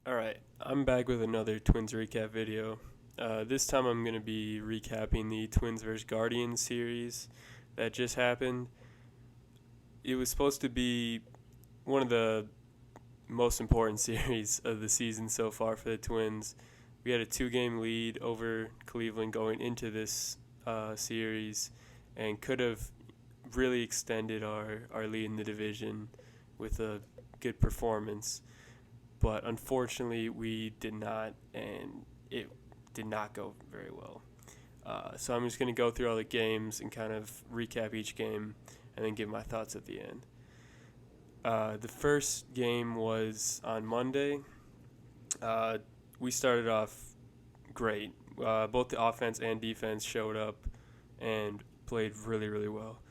Alright, I'm back with another Twins recap video. This time I'm going to be recapping the Twins vs. Guardians series that just happened. It was supposed to be one of the most important series of the season so far for the Twins. We had a 2-game lead over Cleveland going into this series and could have really extended our lead in the division with a good performance. But unfortunately, we did not, and it did not go very well. So I'm just going to go through all the games and kind of recap each game and then give my thoughts at the end. The first game was on Monday. We started off great. Both the offense and defense showed up and played really, really well.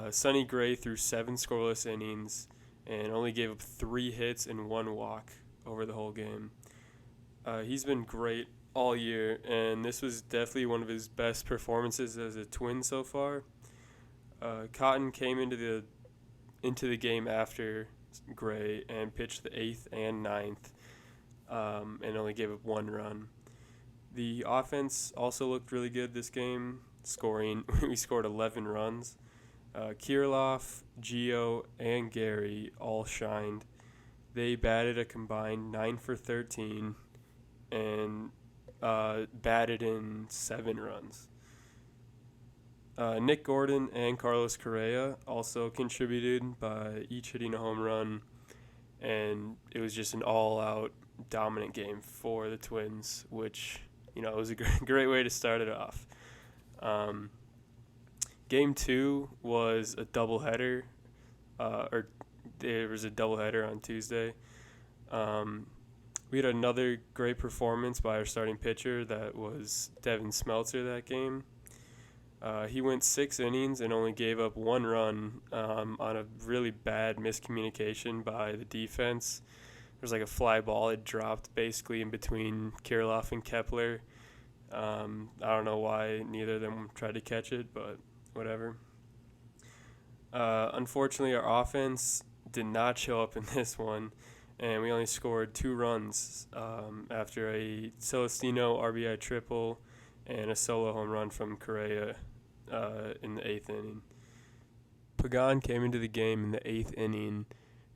Sonny Gray threw 7 scoreless innings and only gave up 3 hits and 1 walk over the whole game. He's been great all year, and this was definitely one of his best performances as a Twin so far. Cotton came into the game after Gray and pitched the 8th and 9th, and only gave up 1 run. The offense also looked really good this game, we scored 11 runs. Kirilloff, Gio, and Gary all shined. They batted a combined 9 for 13 and batted in 7 runs. Nick Gordon and Carlos Correa also contributed by each hitting a home run, and it was just an all-out dominant game for the Twins, which, it was a great way to start it off. Game 2 was a doubleheader, or there was a doubleheader on Tuesday. We had another great performance by our starting pitcher. That was Devin Smeltzer that game. He went 6 innings and only gave up 1 run on a really bad miscommunication by the defense. There was like a fly ball that dropped basically in between Kirilloff and Kepler. I don't know why neither of them tried to catch it, but whatever. Unfortunately, our offense did not show up in this one, and we only scored 2 runs after a Celestino RBI triple and a solo home run from Correa in the 8th inning. Pagan came into the game in the 8th inning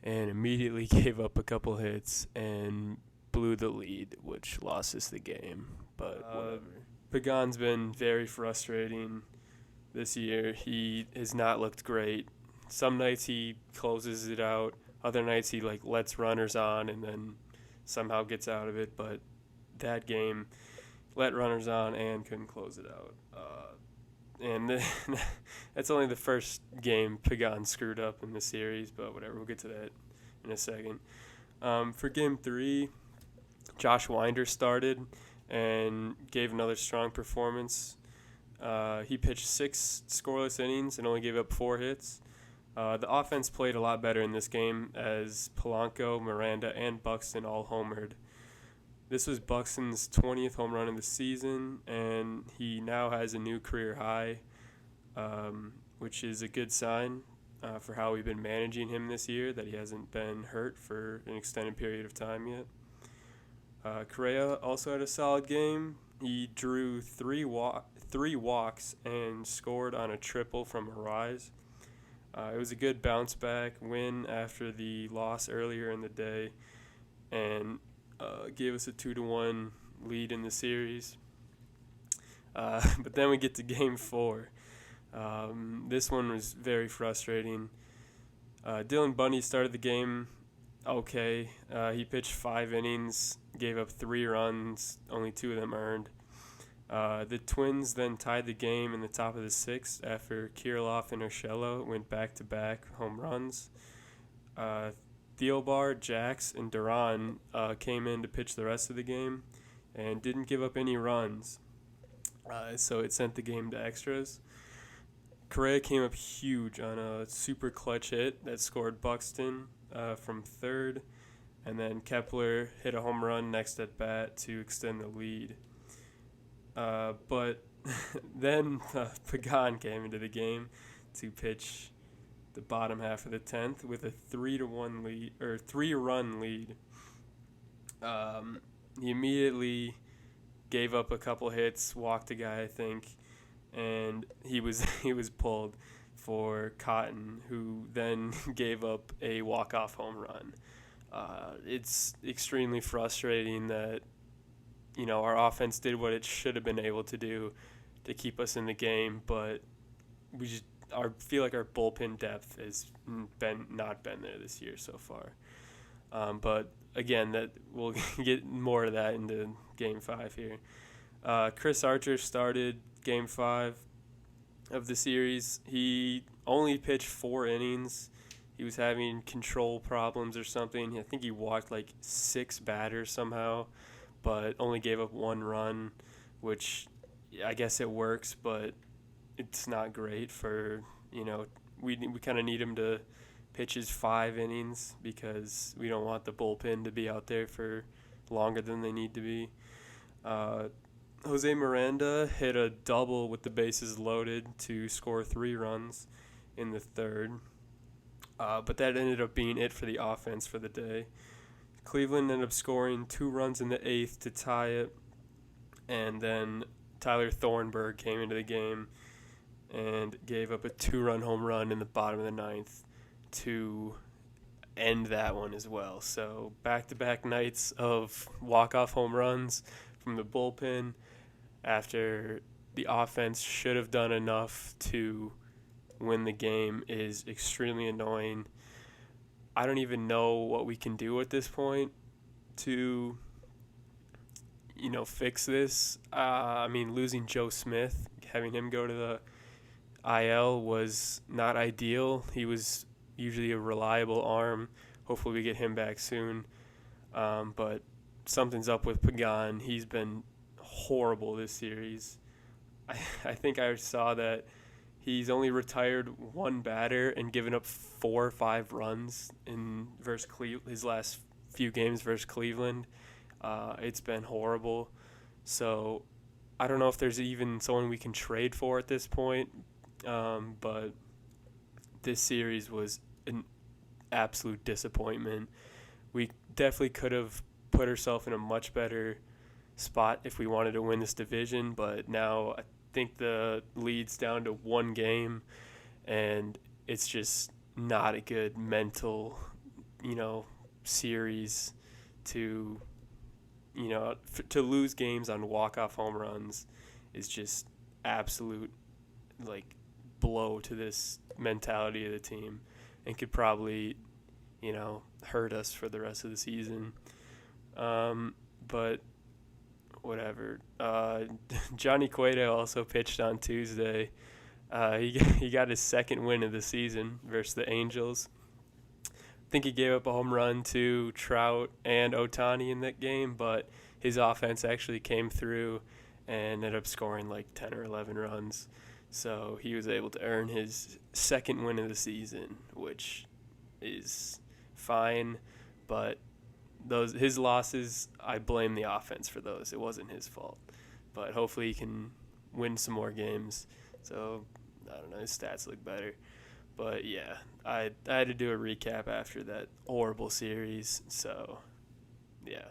and immediately gave up a couple hits and blew the lead, which lost us the game. But Pagan's been very frustrating this year. He has not looked great. Some nights he closes it out. Other nights he lets runners on and then somehow gets out of it. But that game, let runners on and couldn't close it out. And that's only the first game Pagan screwed up in the series, but whatever. We'll get to that in a second. For Game 3, Josh Winder started and gave another strong performance. He pitched 6 scoreless innings and only gave up 4 hits. The offense played a lot better in this game as Polanco, Miranda, and Buxton all homered. This was Buxton's 20th home run in the season, and he now has a new career high, which is a good sign for how we've been managing him this year, that he hasn't been hurt for an extended period of time yet. Correa also had a solid game. He drew 3 walks and scored on a triple from Arraez. It was a good bounce-back win after the loss earlier in the day, and gave us a 2-1 lead in the series. But then we get to Game 4. This one was very frustrating. Dylan Bundy started the game okay. He pitched 5 innings, gave up 3 runs, only 2 of them earned. The Twins then tied the game in the top of the 6th after Kirilloff and Urshela went back-to-back home runs. Thielbar, Jax, and Duran came in to pitch the rest of the game and didn't give up any runs, so it sent the game to extras. Correa came up huge on a super clutch hit that scored Buxton from third, and then Kepler hit a home run next at bat to extend the lead. But then Pagan came into the game to pitch the bottom half of the 10th with a 3-1 lead or 3-run lead. He immediately gave up a couple hits, walked a guy, I think, and he was he was pulled for Cotton, who then gave up a walk-off home run. It's extremely frustrating that our offense did what it should have been able to do to keep us in the game, but we just feel like our bullpen depth has not been there this year so far. But again, that we'll get more of that into Game 5 here. Chris Archer started Game 5 of the series. He only pitched 4 innings. He was having control problems or something. I think he walked like 6 batters somehow, but only gave up 1 run, which I guess it works, but it's not great for, we kind of need him to pitch his 5 innings because we don't want the bullpen to be out there for longer than they need to be. Jose Miranda hit a double with the bases loaded to score 3 runs in the third, but that ended up being it for the offense for the day. Cleveland ended up scoring 2 runs in the 8th to tie it, and then Tyler Thornburg came into the game and gave up a 2-run home run in the bottom of the 9th to end that one as well. So back-to-back nights of walk-off home runs from the bullpen after the offense should have done enough to win the game is extremely annoying. I don't even know what we can do at this point to, fix this. Losing Joe Smith, having him go to the IL was not ideal. He was usually a reliable arm. Hopefully we get him back soon. But something's up with Pagan. He's been horrible this series. I think I saw that he's only retired 1 batter and given up 4 or 5 runs in his last few games versus Cleveland. It's been horrible. So I don't know if there's even someone we can trade for at this point. But this series was an absolute disappointment. We definitely could have put ourselves in a much better spot if we wanted to win this division, but now I think the lead's down to 1 game, and it's just not a good mental, series to, to lose games on walk-off home runs is just absolute, blow to this mentality of the team and could probably, hurt us for the rest of the season. But whatever. Johnny Cueto also pitched on Tuesday. He got his 2nd win of the season versus the Angels. I think he gave up a home run to Trout and Ohtani in that game, but his offense actually came through and ended up scoring 10 or 11 runs. So he was able to earn his 2nd win of the season, which is fine, but his losses, I blame the offense for those. It wasn't his fault. But hopefully he can win some more games. So, I don't know, his stats look better. But, yeah, I had to do a recap after that horrible series. So, yeah.